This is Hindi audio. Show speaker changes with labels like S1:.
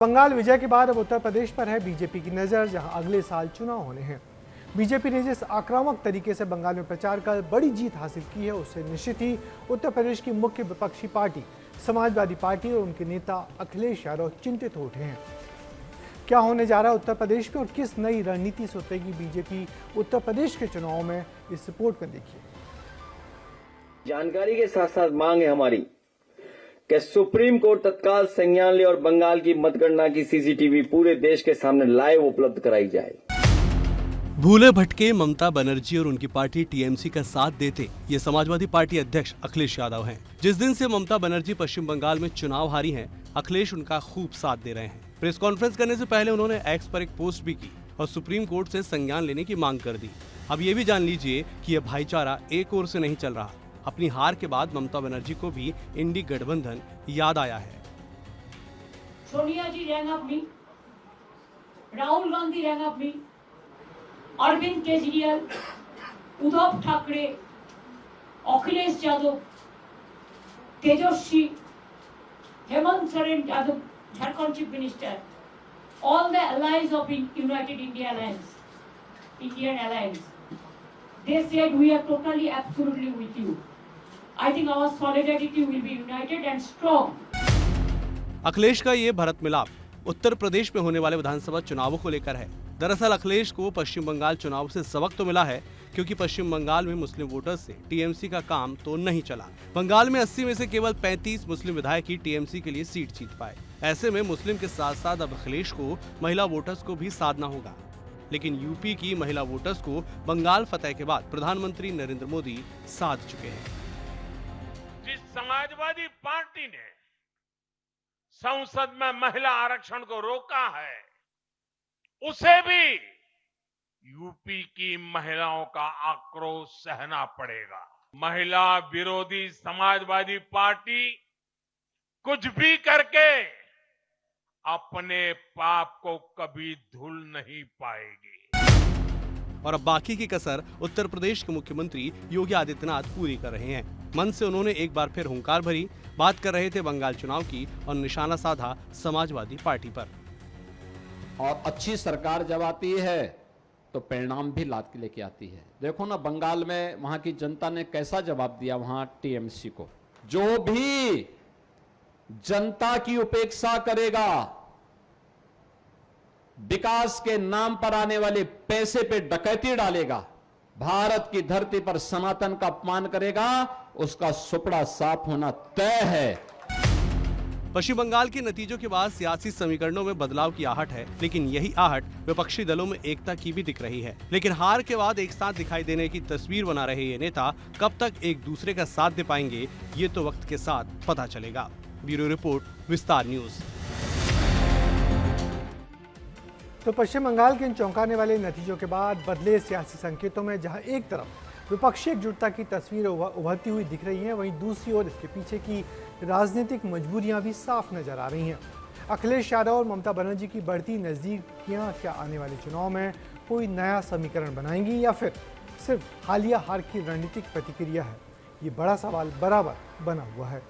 S1: बंगाल विजय के बाद अब उत्तर प्रदेश पर है बीजेपी की नजर, जहां अगले साल चुनाव होने हैं। बीजेपी ने जिस आक्रामक तरीके से बंगाल में प्रचार कर बड़ी जीत हासिल की है, उससे निश्चित ही उत्तर प्रदेश की मुख्य विपक्षी पार्टी समाजवादी पार्टी और उनके नेता अखिलेश यादव चिंतित हो उठे हैं। क्या होने जा रहा है उत्तर प्रदेश में और किस नई रणनीति से उतरेगी बीजेपी उत्तर प्रदेश के चुनाव में, इस रिपोर्ट में देखिए।
S2: जानकारी के साथ साथ मांग है हमारी कि सुप्रीम कोर्ट तत्काल संज्ञान ले और बंगाल की मतगणना की सीसीटीवी पूरे देश के सामने लाइव उपलब्ध कराई जाए।
S3: भूले भटके ममता बनर्जी और उनकी पार्टी टीएमसी का साथ देते ये समाजवादी पार्टी अध्यक्ष अखिलेश यादव हैं। जिस दिन से ममता बनर्जी पश्चिम बंगाल में चुनाव हारी हैं, अखिलेश उनका खूब साथ दे रहे हैं। प्रेस कॉन्फ्रेंस करने से पहले उन्होंने एक्स पर एक पोस्ट भी की और सुप्रीम कोर्ट से संज्ञान लेने की मांग कर दी। अब ये भी जान लीजिए कि यह भाईचारा एक ओर से नहीं चल रहा। अपनी हार के बाद ममता बनर्जी को भी इंडी गठबंधन याद आया है।
S4: Sonia ji rang up me, Rahul Gandhi rang up me, Arvind Kejriwal, Uddhav Thackeray, Akhilesh Yadav, Tejashwi, Hemant Soren Yadav, Jharkhand chief minister, all the allies of United India Alliance, Indian Alliance, they said we are totally, absolutely with you. I think our solidarity will be united and strong.
S3: Akhilesh का ये भरत मिलाप उत्तर प्रदेश में होने वाले विधानसभा चुनावों को लेकर है। दरअसल अखिलेश को पश्चिम बंगाल चुनाव से सबक तो मिला है, क्योंकि पश्चिम बंगाल में मुस्लिम वोटर्स से टीएमसी का काम तो नहीं चला। बंगाल में 80 में से केवल 35 मुस्लिम विधायक ही टीएमसी के लिए सीट जीत पाए। ऐसे में मुस्लिम के साथ साथ अब अखिलेश को महिला वोटर्स को भी साधना होगा। लेकिन यूपी की महिला वोटर्स को बंगाल फतह के बाद प्रधानमंत्री नरेंद्र मोदी साध चुके हैं।
S5: जिस समाजवादी पार्टी ने संसद में महिला आरक्षण को रोका है, उसे भी यूपी की महिलाओं का आक्रोश सहना पड़ेगा। महिला विरोधी समाजवादी पार्टी कुछ भी करके अपने पाप को कभी धुल नहीं पाएगी।
S3: और अब बाकी की कसर उत्तर प्रदेश के मुख्यमंत्री योगी आदित्यनाथ पूरी कर रहे हैं। मन से उन्होंने एक बार फिर हुंकार भरी बात कर रहे थे बंगाल चुनाव की और निशाना साधा समाजवादी पार्टी पर।
S6: और अच्छी सरकार जब आती है तो परिणाम भी लाद के लेके आती है। देखो ना, बंगाल में वहां की जनता ने कैसा जवाब दिया वहां टीएमसी को। जो भी जनता की उपेक्षा करेगा, विकास के नाम पर आने वाले पैसे पे डकैती डालेगा, भारत की धरती पर सनातन का अपमान करेगा, उसका सुपड़ा साफ होना तय है।
S3: पश्चिम बंगाल के नतीजों के बाद सियासी समीकरणों में बदलाव की आहट है, लेकिन यही आहट विपक्षी दलों में एकता की भी दिख रही है। लेकिन हार के बाद एक साथ दिखाई देने की तस्वीर बना रहे ये नेता कब तक एक दूसरे का साथ दे पाएंगे, ये तो वक्त के साथ पता चलेगा। ब्यूरो रिपोर्ट, विस्तार न्यूज।
S1: तो पश्चिम बंगाल के इन चौंकाने वाले नतीजों के बाद बदले सियासी संकेतों में जहां एक तरफ विपक्षी एकजुटता की तस्वीर उभरती हुई दिख रही है, वहीं दूसरी ओर इसके पीछे की राजनीतिक मजबूरियां भी साफ नजर आ रही हैं। अखिलेश यादव और ममता बनर्जी की बढ़ती नज़दीकियां क्या आने वाले चुनाव में कोई नया समीकरण बनाएंगी या फिर सिर्फ हालिया हार की रणनीतिक प्रतिक्रिया है, ये बड़ा सवाल बराबर बना हुआ है।